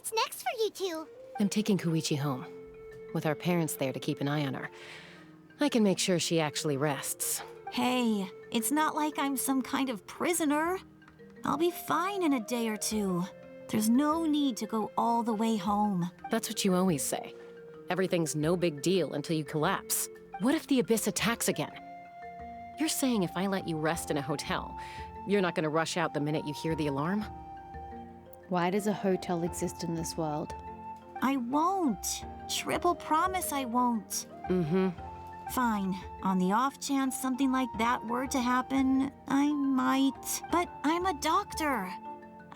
What's next for you two? I'm taking Koichi home, with our parents there to keep an eye on her. I can make sure she actually rests. Hey, it's not like I'm some kind of prisoner. I'll be fine in a day or two. There's no need to go all the way home. That's what you always say. Everything's no big deal until you collapse. What if the Abyss attacks again? You're saying if I let you rest in a hotel, you're not gonna rush out the minute you hear the alarm? Why does a hotel exist in this world? I won't. Triple promise I won't. Mm-hmm. Fine. On the off chance something like that were to happen, I might. But I'm a doctor.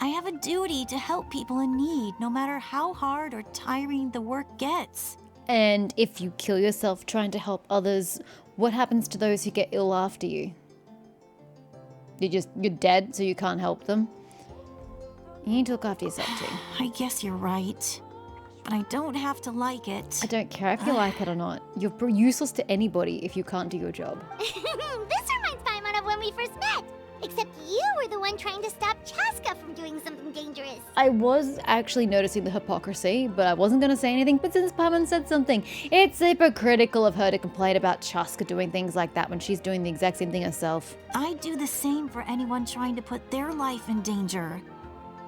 I have a duty to help people in need, no matter how hard or tiring the work gets. And if you kill yourself trying to help others, what happens to those who get ill after you? You're dead, so you can't help them. You need to look after yourself too. I guess you're right. But I don't have to like it. I don't care if you like it or not. You're useless to anybody if you can't do your job. This reminds Paimon of when we first met. Except you were the one trying to stop Chaska from doing something dangerous. I was actually noticing the hypocrisy, but I wasn't going to say anything. But since Paimon said something, it's hypocritical of her to complain about Chaska doing things like that when she's doing the exact same thing herself. I'd do the same for anyone trying to put their life in danger.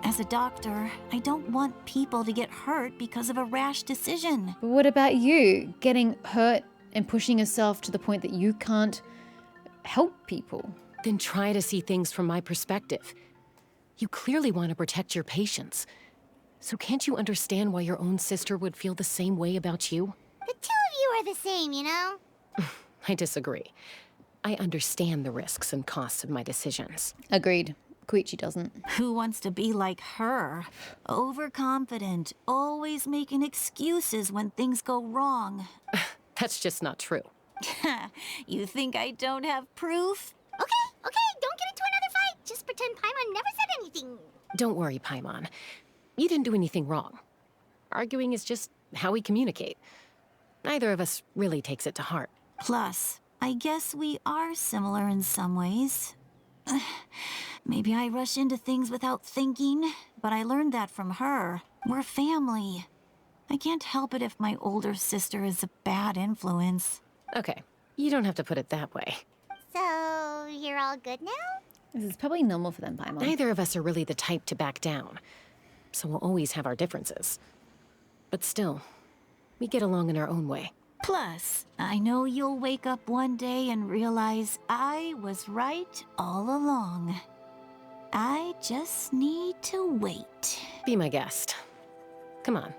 As a doctor, I don't want people to get hurt because of a rash decision. But what about you? Getting hurt and pushing yourself to the point that you can't help people? Then try to see things from my perspective. You clearly want to protect your patients. So can't you understand why your own sister would feel the same way about you? The two of you are the same, you know? I disagree. I understand the risks and costs of my decisions. Agreed. Koichi doesn't. Who wants to be like her? Overconfident, always making excuses when things go wrong. That's just not true. You think I don't have proof? Okay, don't get into another fight. Just pretend Paimon never said anything. Don't worry, Paimon. You didn't do anything wrong. Arguing is just how we communicate. Neither of us really takes it to heart. Plus, I guess we are similar in some ways. Maybe I rush into things without thinking, but I learned that from her. We're family. I can't help it if my older sister is a bad influence. Okay, you don't have to put it that way. So, you're all good now? This is probably normal for them, Paimon. Neither of us are really the type to back down, so we'll always have our differences. But still, we get along in our own way. Plus, I know you'll wake up one day and realize I was right all along. I just need to wait. Be my guest. Come on,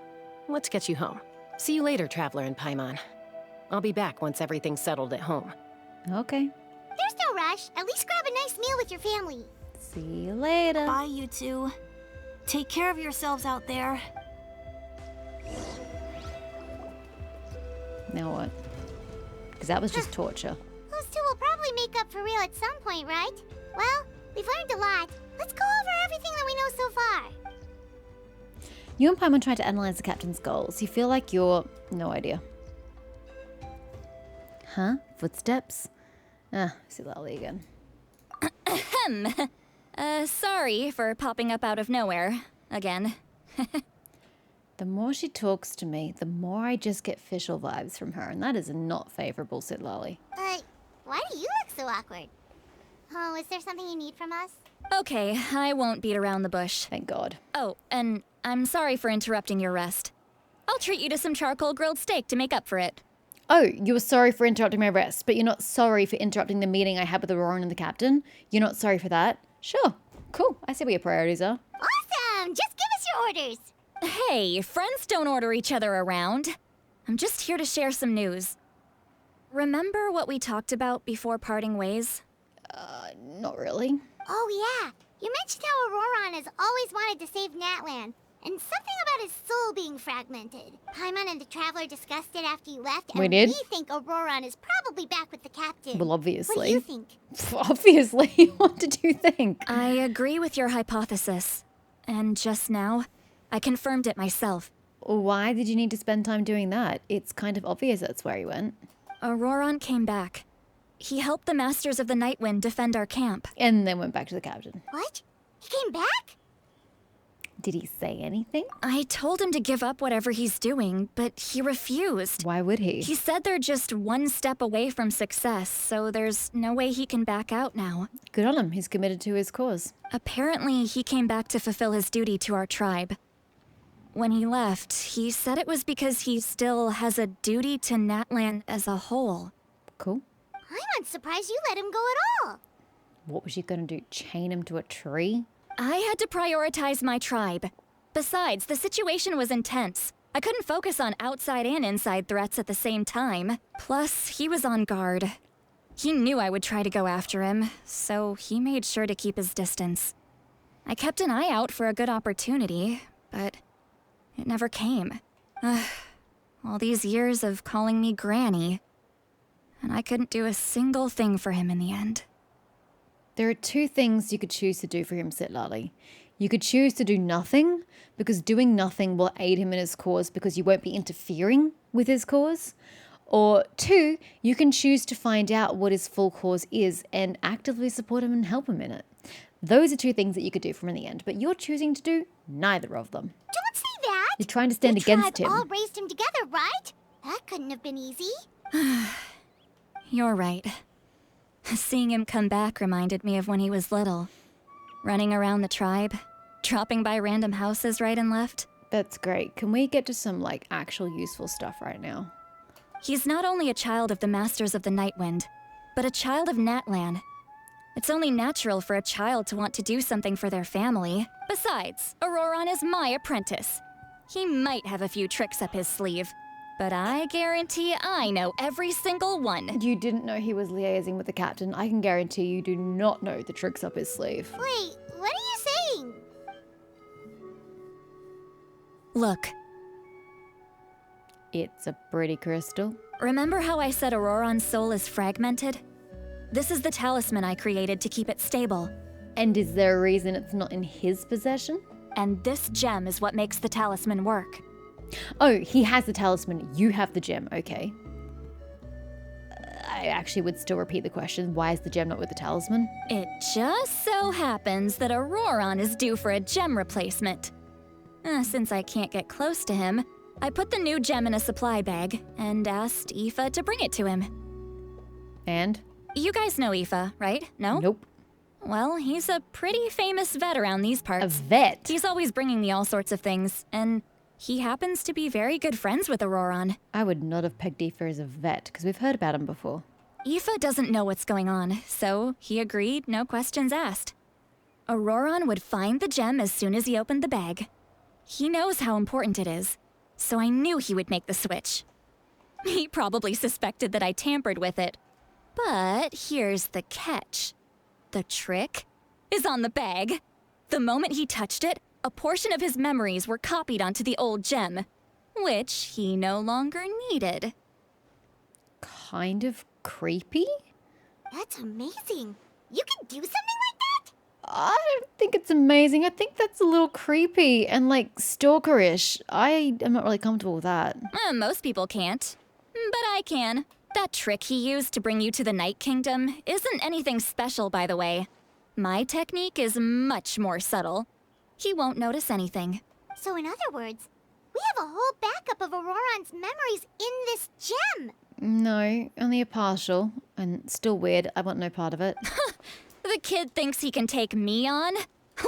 let's get you home. See you later, Traveler and Paimon. I'll be back once everything's settled at home. Okay. There's no rush. At least grab a nice meal with your family. See you later. Bye, you two. Take care of yourselves out there. Now what? Because that was just torture. Those two will probably make up for real at some point, right? Well, we've learned a lot. Let's go over everything that we know so far. You and Paimon tried to analyze the captain's goals. You feel like you're... no idea. Huh? Footsteps? Ah, see Lally again. Sorry for popping up out of nowhere. Again. The more she talks to me, the more I just get official vibes from her, and that is not favorable, Sit Lally. Why do you look so awkward? Oh, is there something you need from us? Okay, I won't beat around the bush. Thank God. Oh, and I'm sorry for interrupting your rest. I'll treat you to some charcoal grilled steak to make up for it. Oh, you were sorry for interrupting my rest, but you're not sorry for interrupting the meeting I had with Aurora and the captain? You're not sorry for that? Sure. Cool. I see what your priorities are. Awesome! Just give us your orders. Hey, friends don't order each other around. I'm just here to share some news. Remember what we talked about before parting ways? Not really. Oh yeah, you mentioned how Auroron has always wanted to save Natlan, and something about his soul being fragmented. Paimon and the Traveler discussed it after you left, and We did? we think Auroron is probably back with the captain. Well, obviously. What do you think? Obviously. What did you think? I agree with your hypothesis. And just now, I confirmed it myself. Why did you need to spend time doing that? It's kind of obvious that's where he went. Auroron came back. He helped the Masters of the Nightwind defend our camp. And then went back to the captain. What? He came back? Did he say anything? I told him to give up whatever he's doing, but he refused. Why would he? He said they're just one step away from success, so there's no way he can back out now. Good on him. He's committed to his cause. Apparently, he came back to fulfill his duty to our tribe. When he left, he said it was because he still has a duty to Natlan as a whole. Cool. I'm unsurprised you let him go at all. What was you gonna do? Chain him to a tree? I had to prioritize my tribe. Besides, the situation was intense. I couldn't focus on outside and inside threats at the same time. Plus, he was on guard. He knew I would try to go after him, so he made sure to keep his distance. I kept an eye out for a good opportunity, but it never came. All these years of calling me Granny, and I couldn't do a single thing for him in the end. There are two things you could choose to do for him, Sitlali. You could choose to do nothing, because doing nothing will aid him in his cause because you won't be interfering with his cause. Or two, you can choose to find out what his full cause is and actively support him and help him in it. Those are two things that you could do for him in the end, but you're choosing to do neither of them. Don't say that. You're trying to stand The against tribe him. all raised him together, right? That couldn't have been easy. You're right. Seeing him come back reminded me of when he was little. Running around the tribe, dropping by random houses right and left. That's great. Can we get to some, actual useful stuff right now? He's not only a child of the Masters of the Nightwind, but a child of Natlan. It's only natural for a child to want to do something for their family. Besides, Auroran is my apprentice. He might have a few tricks up his sleeve, but I guarantee I know every single one. You didn't know he was liaising with the captain. I can guarantee you do not know the tricks up his sleeve. Wait, what are you saying? Look, It's a pretty crystal. remember how I said Auroran's soul is fragmented? This is the talisman I created to keep it stable. And is there a reason it's not in his possession? And this gem is what makes the talisman work. Oh, he has the talisman. You have the gem. Okay. I actually would still repeat the question. Why is the gem not with the talisman? It just so happens that Auroran is due for a gem replacement. Since I can't get close to him, I put the new gem in a supply bag and asked Aoife to bring it to him. And? You guys know Aoife, right? No? Nope. Well, he's a pretty famous vet around these parts. A vet? He's always bringing me all sorts of things, and he happens to be very good friends with Auroran. I would not have pegged Aoife as a vet, because we've heard about him before. Aoife doesn't know what's going on, so he agreed, no questions asked. Auroran would find the gem as soon as he opened the bag. He knows how important it is, so I knew he would make the switch. He probably suspected that I tampered with it. But here's the catch. The trick is on the bag. The moment he touched it, a portion of his memories were copied onto the old gem, which he no longer needed. Kind of creepy? That's amazing. You can do something like that? I don't think it's amazing. I think that's a little creepy and stalkerish. I am not really comfortable with that. Most people can't, but I can. That trick he used to bring you to the Night Kingdom isn't anything special, by the way. My technique is much more subtle. He won't notice anything. So in other words, we have a whole backup of Auroran's memories in this gem. No, only a partial. And still weird. I want no part of it. The kid thinks he can take me on?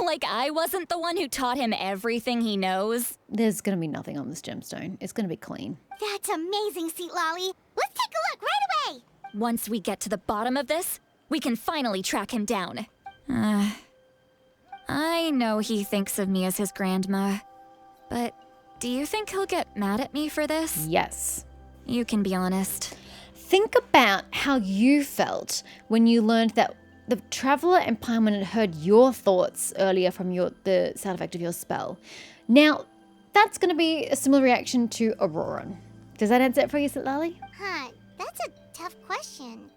Like I wasn't the one who taught him everything he knows? There's gonna be nothing on this gemstone. It's gonna be clean. That's amazing, Seat Lolly. Let's take a look right away. Once we get to the bottom of this, we can finally track him down. I know he thinks of me as his grandma, but do you think he'll get mad at me for this? Yes. You can be honest. Think about how you felt when you learned that the Traveler and Paimon had heard your thoughts earlier from the sound effect of your spell. Now, that's going to be a similar reaction to Auroran. Does that answer it for you, Sitlali? Huh, that's a tough question.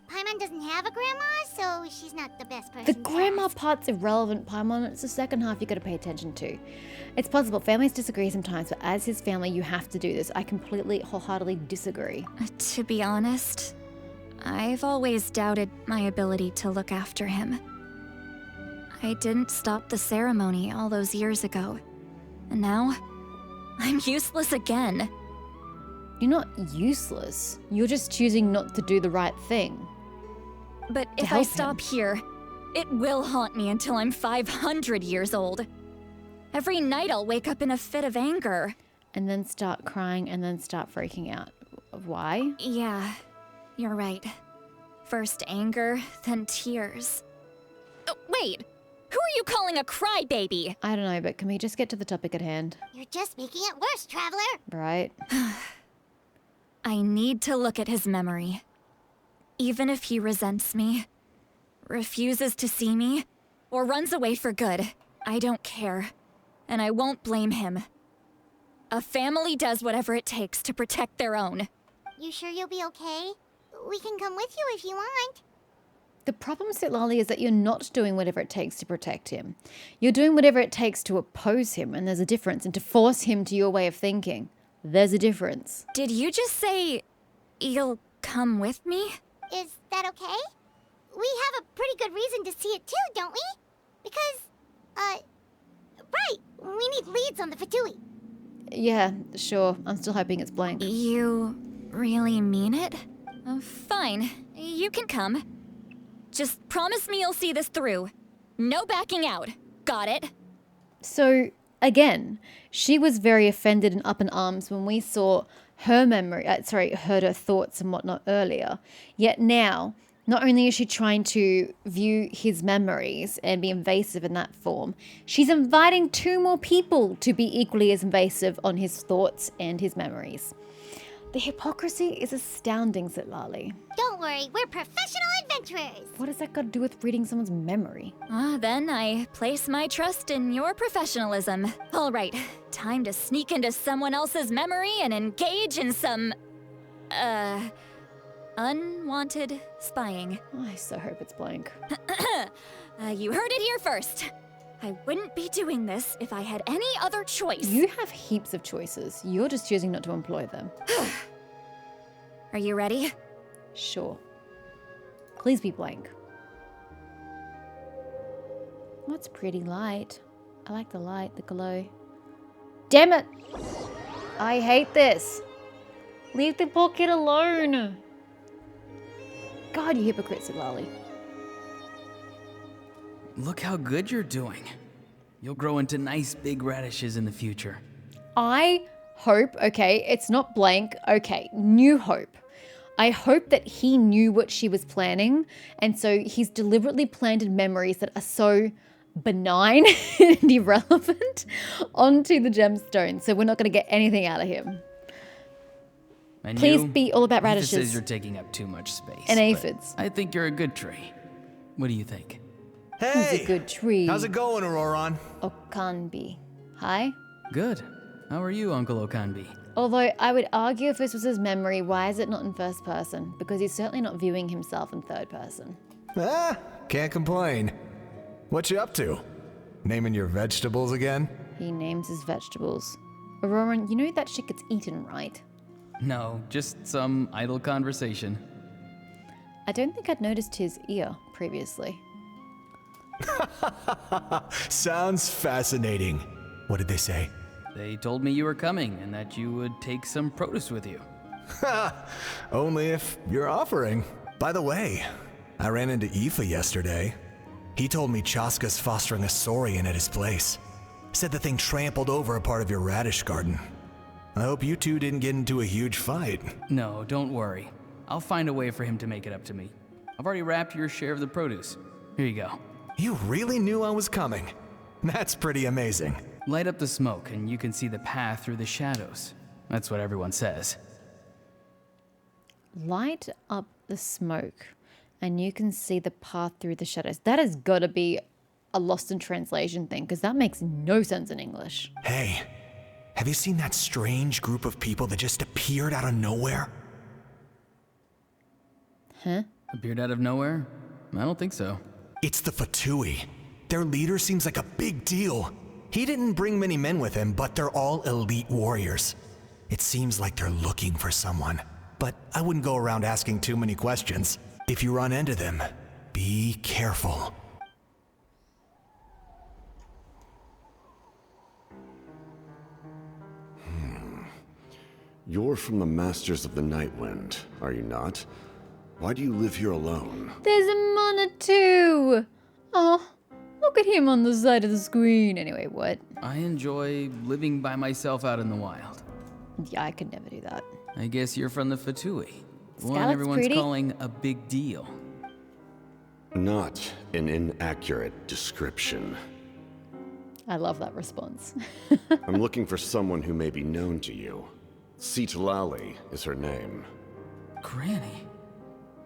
Paimon doesn't have a grandma, so she's not the best person The to grandma ask. part's irrelevant, Paimon. It's the second half you got to pay attention to. It's possible families disagree sometimes, but as his family, you have to do this. I completely, wholeheartedly disagree. To be honest, I've always doubted my ability to look after him. I didn't stop the ceremony all those years ago. And now, I'm useless again. You're not useless. You're just choosing not to do the right thing. But To if I help stop him. here, it will haunt me until I'm 500 years old. Every night I'll wake up in a fit of anger. And then start crying and then start freaking out. Why? Yeah, you're right. First anger, then tears. Oh, wait! Who are you calling a crybaby? I don't know, but can we just get to the topic at hand? You're just making it worse, Traveler. Right? I need to look at his memory. Even if he resents me, refuses to see me, or runs away for good, I don't care. And I won't blame him. A family does whatever it takes to protect their own. You sure you'll be okay? We can come with you if you want. The problem, Sitlali, is that you're not doing whatever it takes to protect him. You're doing whatever it takes to oppose him, and there's a difference, and to force him to your way of thinking. There's a difference. Did you just say you'll come with me? Is that okay? We have a pretty good reason to see it too, don't we? Because, right, we need leads on the Fatui. Yeah, sure. I'm still hoping it's blank. You really mean it? Fine, you can come. Just promise me you'll see this through. No backing out. Got it? So, again, she was very offended and up in arms when we saw her heard her thoughts and whatnot earlier. Yet now, not only is she trying to view his memories and be invasive in that form, she's inviting 2 more people to be equally as invasive on his thoughts and his memories. The hypocrisy is astounding, Zitlali. Don't worry, we're professional adventurers. What has that got to do with reading someone's memory? Then I place my trust in your professionalism. All right, time to sneak into someone else's memory and engage in some, unwanted spying. I so hope it's blank. You heard it here first. I wouldn't be doing this if I had any other choice. You have heaps of choices. You're just choosing not to employ them. Are you ready? Sure. Please be blank. What's pretty light? I like the light, the glow. Damn it! I hate this. Leave the poor kid alone. God, you hypocrite, Sitlali. Look how good you're doing. You'll grow into nice big radishes in the future. I hope, okay, it's not blank, okay, new hope. I hope that he knew what she was planning, and so he's deliberately planted memories that are so benign and irrelevant onto the gemstone, so we're not going to get anything out of him. And Please you, be all about Ether radishes. says you're taking up too much space. And but aphids. I think you're a good tree. What do you think? He's Hey! a good tree. How's it going, Auroron? Okanbi. Hi? Good. How are you, Uncle Okanbi? Although I would argue if this was his memory, why is it not in first person? Because he's certainly not viewing himself in third person. Can't complain. What you up to? Naming your vegetables again? He names his vegetables. Auroran, you know that shit gets eaten, right? No, just some idle conversation. I don't think I'd noticed his ear previously. Sounds fascinating. What did they say? They told me you were coming and that you would take some produce with you. Only if you're offering. By the way, I ran into Aoife yesterday. He told me Chaska's fostering a saurian at his place. Said the thing trampled over a part of your radish garden. I hope you two didn't get into a huge fight. No, don't worry. I'll find a way for him to make it up to me. I've already wrapped your share of the produce. Here you go. You really knew I was coming. That's pretty amazing. Light up the smoke and you can see the path through the shadows. That's what everyone says. Light up the smoke and you can see the path through the shadows. That has got to be a lost in translation thing because that makes no sense in English. Hey, have you seen that strange group of people that just appeared out of nowhere? Huh? Appeared out of nowhere? I don't think so. It's the Fatui. Their leader seems like a big deal. He didn't bring many men with him, but they're all elite warriors. It seems like they're looking for someone, but I wouldn't go around asking too many questions. If you run into them, be careful. You're from the Masters of the Nightwind, are you not? Why do you live here alone? There's a Mana too! Oh, look at him on the side of the screen. Anyway, what? I enjoy living by myself out in the wild. Yeah, I could never do that. I guess you're from the Fatui. The one Scarlet's everyone's pretty. calling a big deal. Not an inaccurate description. I love that response. I'm looking for someone who may be known to you. Citlali is her name. Granny?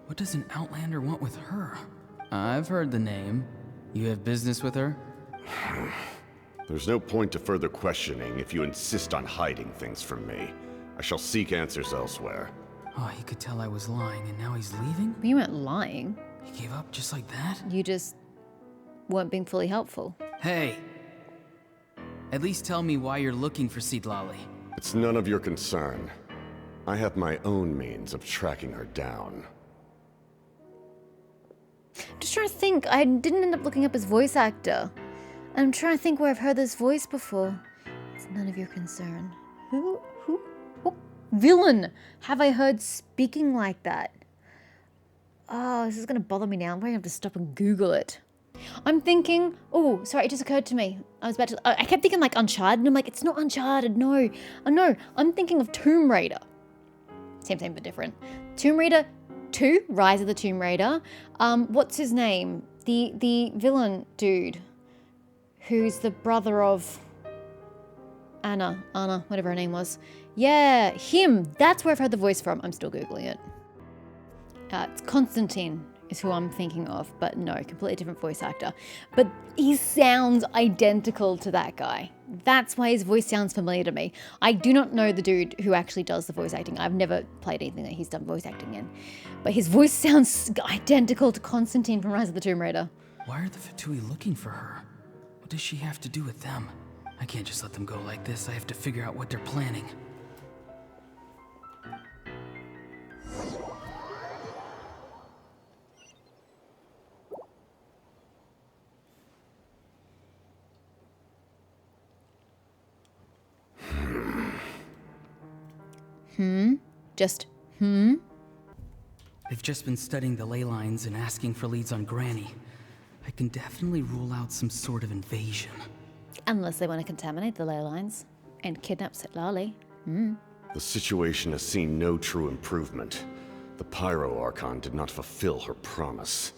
What does an Outlander want with her? I've heard the name. You have business with her? There's no point to further questioning if you insist on hiding things from me. I shall seek answers elsewhere. Oh, he could tell I was lying and now he's leaving? You weren't lying. He gave up just like that? You just weren't being fully helpful. Hey! At least tell me why you're looking for Citlali. It's none of your concern. I have my own means of tracking her down. Just trying to think. I didn't end up looking up his voice actor. I'm trying to think where I've heard this voice before. It's none of your concern. Who? Oh, villain! Have I heard speaking like that? Oh, this is going to bother me now. I'm going to have to stop and Google it. I'm thinking... Oh, sorry, it just occurred to me. I kept thinking like Uncharted, and I'm like, it's not Uncharted, no. Oh, no, I'm thinking of Tomb Raider. Same, but different. Tomb Raider 2, Rise of the Tomb Raider. What's his name? The villain dude. Who's the brother of... Anna, whatever her name was. Yeah, him. That's where I've heard the voice from. I'm still Googling it. It's Constantine is who I'm thinking of, but no, completely different voice actor. But he sounds identical to that guy. That's why his voice sounds familiar to me. I do not know the dude who actually does the voice acting. I've never played anything that he's done voice acting in. But his voice sounds identical to Constantine from Rise of the Tomb Raider. Why are the Fatui looking for her? What does she have to do with them? I can't just let them go like this. I have to figure out what they're planning. They've just been studying the ley lines and asking for leads on Granny. I can definitely rule out some sort of invasion. Unless they want to contaminate the ley lines and kidnap Citlali. The situation has seen no true improvement. The Pyro Archon did not fulfill her promise.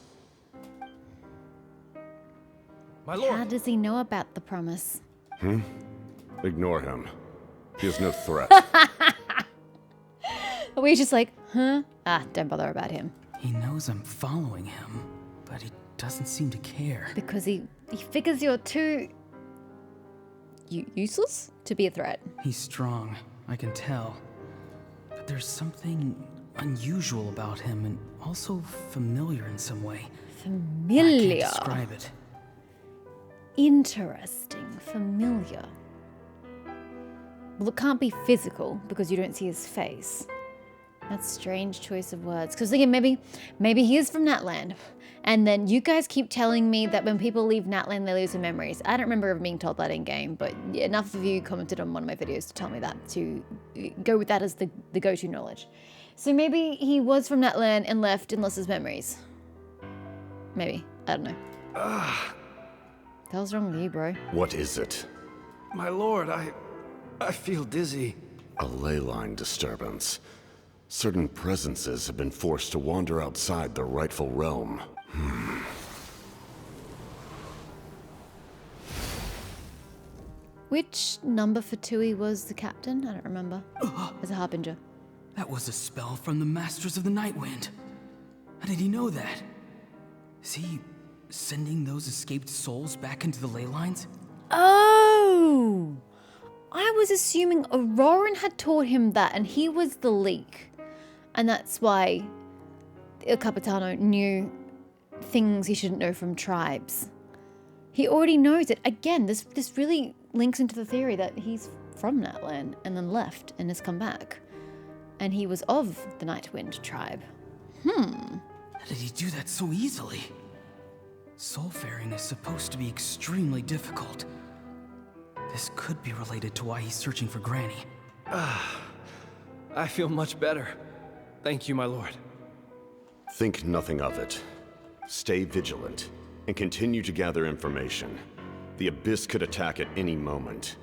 My lord! How does he know about the promise? Ignore him. He is no threat. Are we just like, huh? Don't bother about him. He knows I'm following him, but he doesn't seem to care. Because he figures you're too... useless to be a threat. He's strong, I can tell. But there's something unusual about him and also familiar in some way. Familiar. I can't describe it. Interesting. Familiar. Well, it can't be physical because you don't see his face. That's a strange choice of words. Because again, maybe he is from Natland. And then you guys keep telling me that when people leave Natland, they lose their memories. I don't remember ever being told that in game, but enough of you commented on one of my videos to tell me that, to go with that as the go-to knowledge. So maybe he was from Natland and left and lost his memories. Maybe. I don't know. The hell's wrong with you, bro? What is it? My lord, I feel dizzy. A ley line disturbance. Certain presences have been forced to wander outside their rightful realm. Which number for Tui was the captain? I don't remember. As a harbinger. That was a spell from the Masters of the Nightwind. How did he know that? Is he sending those escaped souls back into the ley lines? Oh! I was assuming Auroran had taught him that and he was the leak. And that's why Il Capitano knew things he shouldn't know from tribes. He already knows it. Again, this really links into the theory that he's from Natland and then left and has come back. And he was of the Nightwind tribe. How did he do that so easily? Soulfaring is supposed to be extremely difficult. This could be related to why he's searching for Granny. I feel much better. Thank you, my lord. Think nothing of it. Stay vigilant, and continue to gather information. The Abyss could attack at any moment.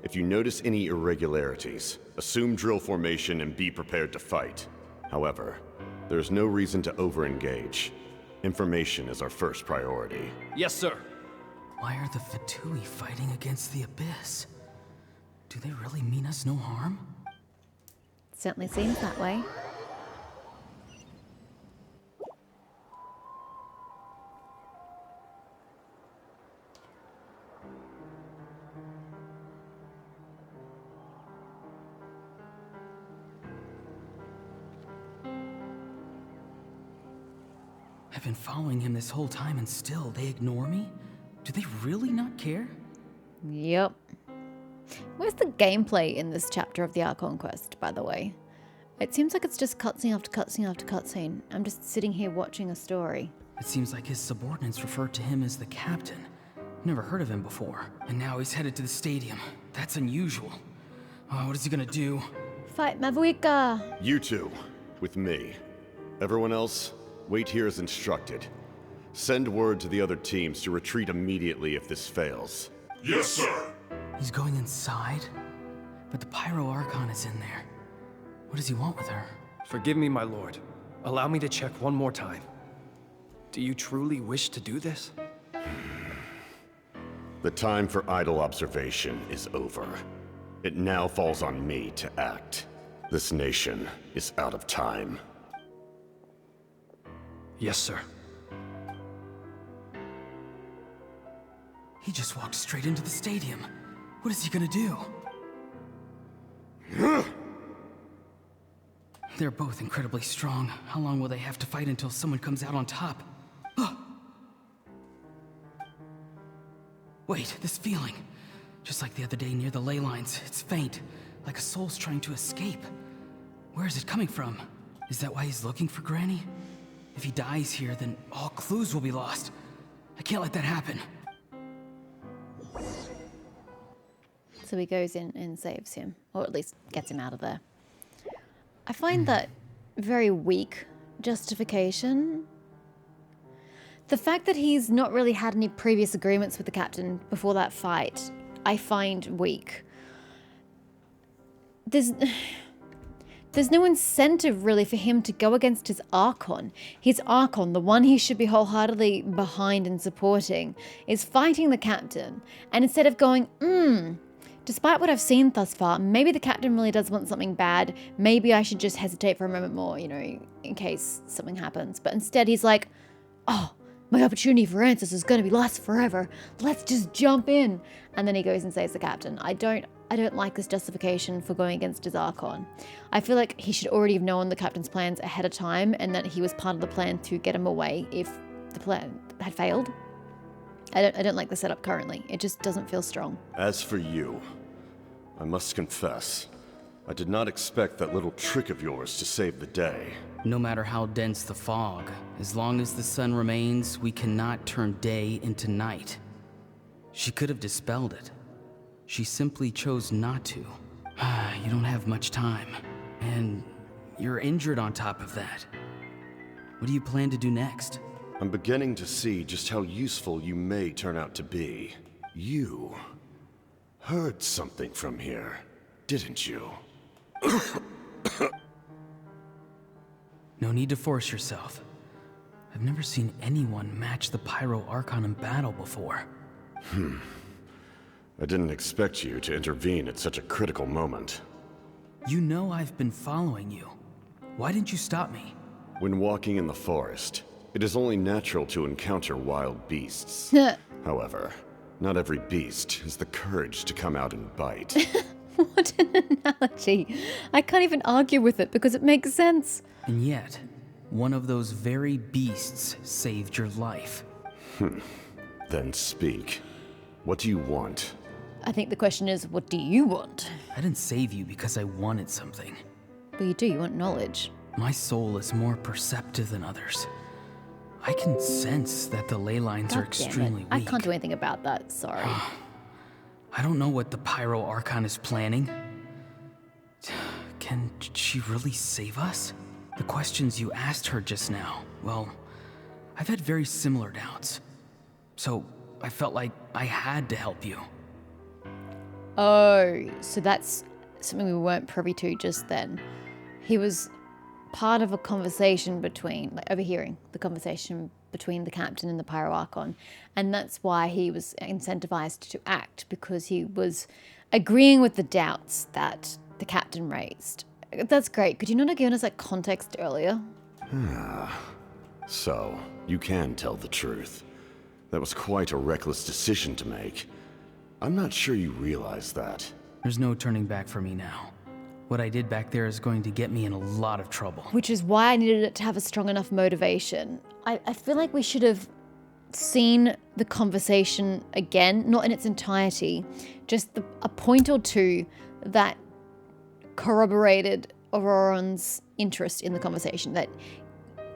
If you notice any irregularities, assume drill formation and be prepared to fight. However, there's no reason to over-engage. Information is our first priority. Yes, sir. Why are the Fatui fighting against the Abyss? Do they really mean us no harm? Certainly seems that way. I've been following him this whole time and still they ignore me? Do they really not care? Yep. Where's the gameplay in this chapter of the Archon quest, by the way? It seems like it's just cutscene after cutscene after cutscene. I'm just sitting here watching a story. It seems like his subordinates referred to him as the captain. Never heard of him before. And now he's headed to the stadium. That's unusual. Oh, what is he gonna do? Fight Mavuika! You two, with me. Everyone else, wait here as instructed. Send word to the other teams to retreat immediately if this fails. Yes, sir. He's going inside? But the Pyro Archon is in there. What does he want with her? Forgive me, my lord. Allow me to check one more time. Do you truly wish to do this? The time for idle observation is over. It now falls on me to act. This nation is out of time. Yes, sir. He just walked straight into the stadium. What is he gonna do? They're both incredibly strong. How long will they have to fight until someone comes out on top? Wait, this feeling. Just like the other day near the ley lines, it's faint, like a soul's trying to escape. Where is it coming from? Is that why he's looking for Granny? If he dies here, then all clues will be lost. I can't let that happen. So he goes in and saves him, or at least gets him out of there. I find that very weak justification. The fact that he's not really had any previous agreements with the captain before that fight, I find weak. There's no incentive really for him to go against his Archon. His Archon, the one he should be wholeheartedly behind and supporting, is fighting the captain. And instead of going, despite what I've seen thus far, maybe the captain really does want something bad. Maybe I should just hesitate for a moment more, you know, in case something happens. But instead he's like, oh, my opportunity for answers is going to be lost forever. Let's just jump in. And then he goes and saves the captain. I don't like this justification for going against his Archon. I feel like he should already have known the captain's plans ahead of time and that he was part of the plan to get him away if the plan had failed. I don't like the setup currently. It just doesn't feel strong. As for you, I must confess, I did not expect that little trick of yours to save the day. No matter how dense the fog, as long as the sun remains, we cannot turn day into night. She could have dispelled it. She simply chose not to. You don't have much time. And you're injured on top of that. What do you plan to do next? I'm beginning to see just how useful you may turn out to be. You heard something from here, didn't you? No need to force yourself. I've never seen anyone match the Pyro Archon in battle before. I didn't expect you to intervene at such a critical moment. You know I've been following you. Why didn't you stop me? When walking in the forest, it is only natural to encounter wild beasts. However, not every beast has the courage to come out and bite. What an analogy. I can't even argue with it because it makes sense. And yet, one of those very beasts saved your life. Then speak. What do you want? I think the question is, what do you want? I didn't save you because I wanted something. But you do, you want knowledge. My soul is more perceptive than others. I can sense that the ley lines are extremely weak. I can't do anything about that, sorry. I don't know what the Pyro Archon is planning. Can she really save us? The questions you asked her just now, well, I've had very similar doubts. So I felt like I had to help you. Oh, so that's something we weren't privy to just then. He was part of a conversation between, like overhearing the conversation between the captain and the Pyro Archon, and that's why he was incentivized to act, because he was agreeing with the doubts that the captain raised. That's great. Could you not have given us like context earlier? So, you can tell the truth. That was quite a reckless decision to make. I'm not sure you realize that. There's no turning back for me now. What I did back there is going to get me in a lot of trouble. Which is why I needed it to have a strong enough motivation. I feel like we should have seen the conversation again, not in its entirety, just a point or two that corroborated Auroran's interest in the conversation, that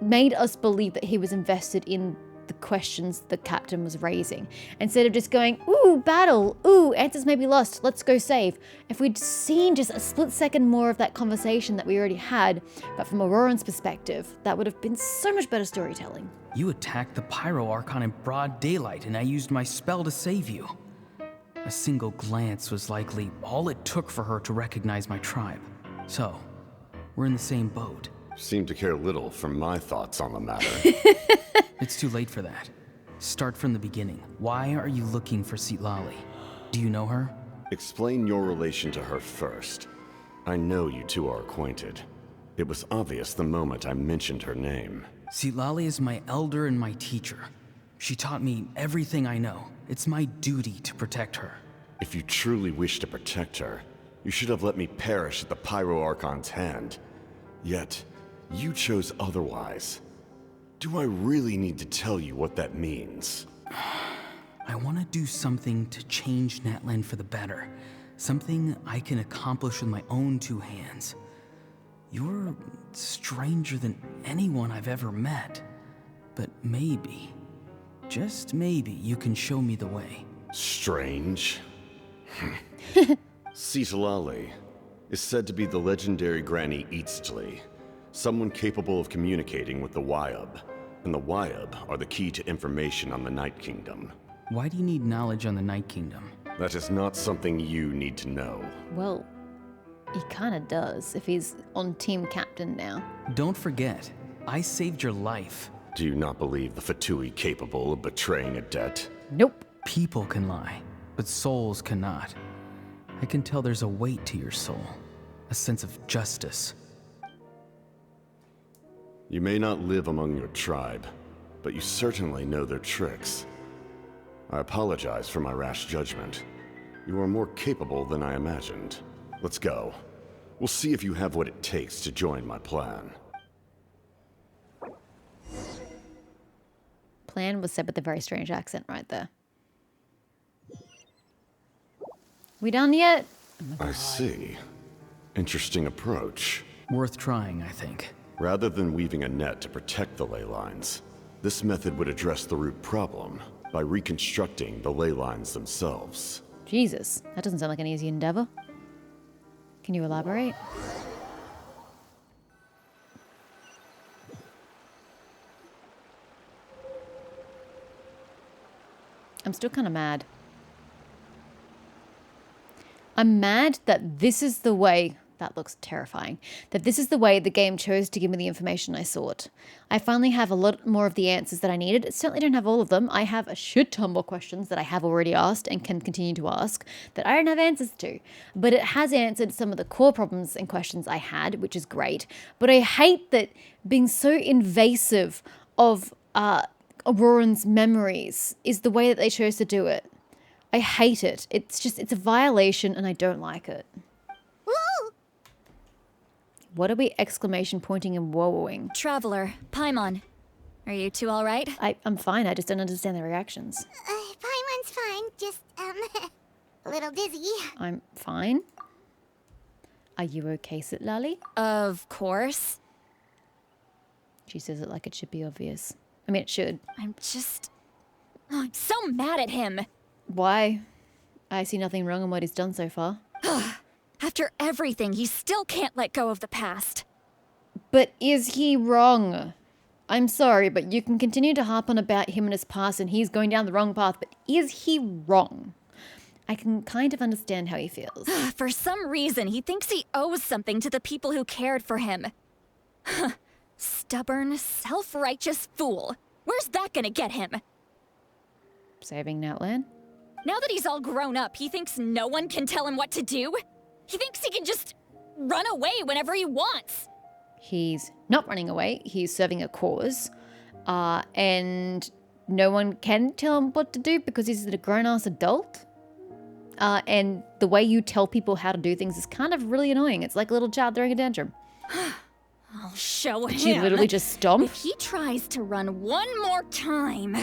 made us believe that he was invested in the questions the captain was raising, instead of just going, ooh, battle, ooh, answers may be lost, let's go save. If we'd seen just a split second more of that conversation that we already had, but from Auroran's perspective, that would have been so much better storytelling. You attacked the Pyro Archon in broad daylight, and I used my spell to save you. A single glance was likely all it took for her to recognize my tribe. So, we're in the same boat. Seem to care little for my thoughts on the matter. It's too late for that. Start from the beginning. Why are you looking for Citlali? Do you know her? Explain your relation to her first. I know you two are acquainted. It was obvious the moment I mentioned her name. Citlali is my elder and my teacher. She taught me everything I know. It's my duty to protect her. If you truly wish to protect her, you should have let me perish at the Pyro Archon's hand. Yet, you chose otherwise. Do I really need to tell you what that means? I want to do something to change Natlan for the better. Something I can accomplish with my own two hands. You're stranger than anyone I've ever met. But maybe, just maybe, you can show me the way. Strange? Citlali is said to be the legendary Granny Eatstly, someone capable of communicating with the Wyub, and the Wyub are the key to information on the Night Kingdom. Why do you need knowledge on the Night Kingdom? That is not something you need to know. Well, he kind of does, if he's on Team Captain now. Don't forget, I saved your life. Do you not believe the Fatui capable of betraying a debt? Nope. People can lie, but souls cannot. I can tell there's a weight to your soul, a sense of justice. You may not live among your tribe, but you certainly know their tricks. I apologize for my rash judgment. You are more capable than I imagined. Let's go. We'll see if you have what it takes to join my plan. Plan was said with a very strange accent right there. We done yet? I see. Interesting approach. Worth trying, I think. Rather than weaving a net to protect the ley lines, this method would address the root problem by reconstructing the ley lines themselves. Jesus, that doesn't sound like an easy endeavor. Can you elaborate? I'm still kind of mad. I'm mad that this is the way, that looks terrifying, that this is the way the game chose to give me the information I sought. I finally have a lot more of the answers that I needed. I certainly don't have all of them. I have a shit ton more questions that I have already asked and can continue to ask that I don't have answers to. But it has answered some of the core problems and questions I had, which is great. But I hate that being so invasive of Auroran's memories is the way that they chose to do it. I hate it. It's a violation and I don't like it. Woo! What are we exclamation pointing and whoa-ing? Traveler, Paimon. Are you two all right? I'm fine. I just don't understand the reactions. Paimon's fine, just, a little dizzy. I'm fine. Are you okay, Citlali? Of course. She says it like it should be obvious. I mean, it should. I'm so mad at him. Why? I see nothing wrong in what he's done so far. After everything, he still can't let go of the past. But is he wrong? I'm sorry, but you can continue to harp on about him and his past and he's going down the wrong path, but is he wrong? I can kind of understand how he feels. For some reason, he thinks he owes something to the people who cared for him. Stubborn, self-righteous fool. Where's that gonna get him? Saving Natlan? Now that he's all grown up, he thinks no one can tell him what to do? He thinks he can just run away whenever he wants. He's not running away. He's serving a cause. And no one can tell him what to do because he's a grown-ass adult. And the way you tell people how to do things is kind of really annoying. It's like a little child throwing a tantrum. I'll show him. She literally just stomped. If he tries to run one more time,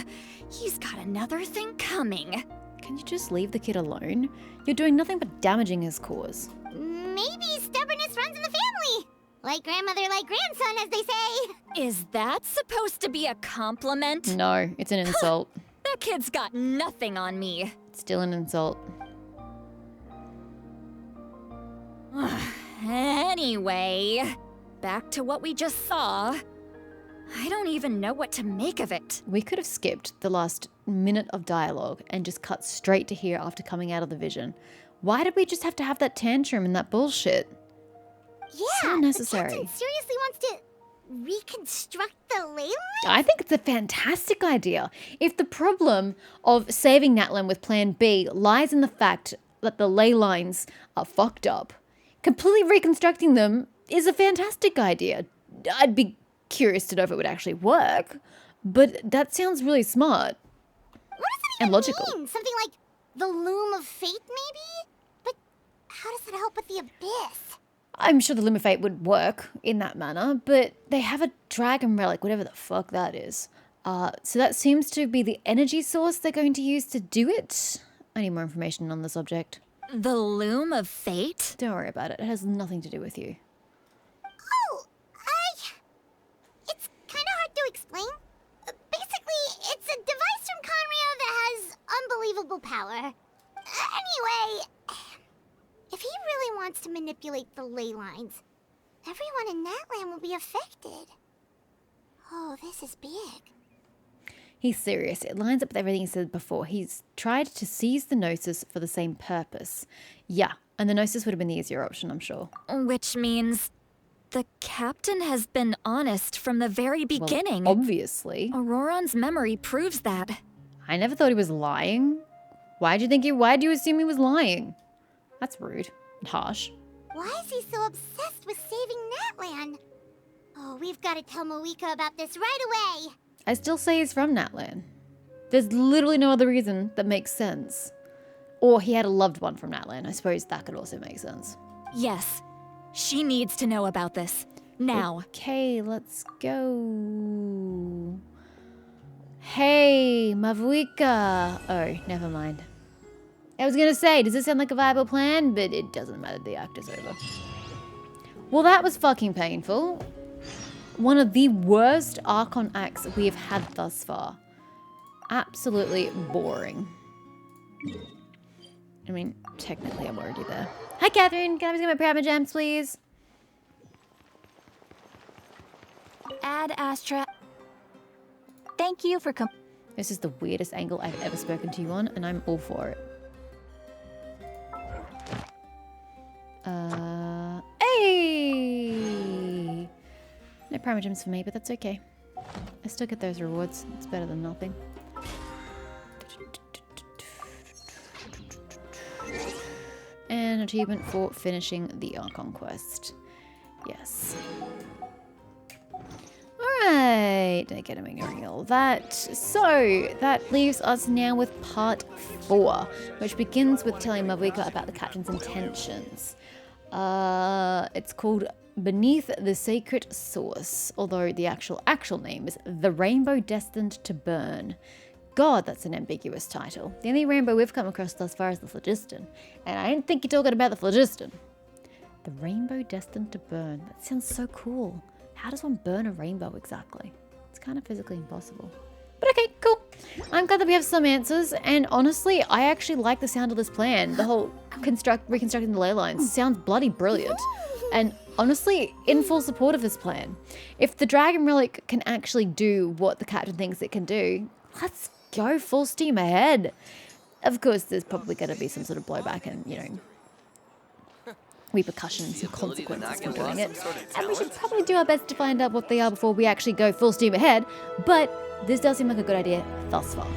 he's got another thing coming. Can you just leave the kid alone? You're doing nothing but damaging his cause. Maybe stubbornness runs in the family. Like grandmother, like grandson, as they say. Is that supposed to be a compliment? No, it's an insult. That kid's got nothing on me. It's still an insult. Anyway, back to what we just saw. I don't even know what to make of it. We could have skipped the last minute of dialogue and just cut straight to here after coming out of the vision. Why did we just have to have that tantrum and that bullshit? Yeah, so unnecessary. The captain seriously wants to reconstruct the ley lines? I think it's a fantastic idea. If the problem of saving Natlan with Plan B lies in the fact that the ley lines are fucked up, completely reconstructing them is a fantastic idea. I'd be curious to know if it would actually work, but that sounds really smart. What does it and even logical. mean? Something like the loom of fate, maybe? But how does that help with the abyss? I'm sure the Loom of Fate would work in that manner, but they have a dragon relic, whatever the fuck that is. So that seems to be the energy source they're going to use to do it. I need more information on the subject. The Loom of Fate? Don't worry about it. It has nothing to do with you. Oh, it's kind of hard to explain. Basically, it's a device from Conrio that has unbelievable power. Anyway, if he really wants to manipulate the ley lines, everyone in Natlan will be affected. Oh, this is big. He's serious. It lines up with everything he said before. He's tried to seize the Gnosis for the same purpose. Yeah, and the Gnosis would have been the easier option, I'm sure. Which means the captain has been honest from the very beginning. Well, obviously. Auroran's memory proves that. I never thought he was lying. Why'd you assume he was lying? That's rude and harsh. Why is he so obsessed with saving Natlan? Oh, we've got to tell Moeka about this right away. I still say he's from Natlan. There's literally no other reason that makes sense. Or he had a loved one from Natlan. I suppose that could also make sense. Yes. She needs to know about this. Now. Okay, let's go. Hey, Mavuika. Oh, never mind. I was gonna say, does this sound like a viable plan? But it doesn't matter, the act is over. Well, that was fucking painful. One of the worst Archon acts we have had thus far. Absolutely boring. I mean, technically I'm already there. Hi, Catherine. Can I get my Prima Gems, please? Ad Astra. Thank you for This is the weirdest angle I've ever spoken to you on, and I'm all for it. Hey! No Prima Gems for me, but that's okay. I still get those rewards. It's better than nothing. An achievement for finishing the Archon quest. Yes. Alright, don't get him ignoring all that. So, that leaves us now with part 4, which begins with telling Mavuika about the captain's intentions. It's called Beneath the Sacred Source, although the actual name is The Rainbow Destined to Burn. God, that's an ambiguous title. The only rainbow we've come across thus far is the phlogiston, and I don't think you're talking about the phlogiston. The Rainbow Destined to Burn. That sounds so cool. How does one burn a rainbow exactly? It's kind of physically impossible. But okay, cool. I'm glad that we have some answers, and honestly, I actually like the sound of this plan. The whole reconstructing the ley lines sounds bloody brilliant. And honestly, in full support of this plan. If the Dragon Relic can actually do what the captain thinks it can do, let's go full steam ahead. Of course, there's probably going to be some sort of blowback and, you know, repercussions and consequences for doing it. And we should probably do our best to find out what they are before we actually go full steam ahead. But this does seem like a good idea thus far.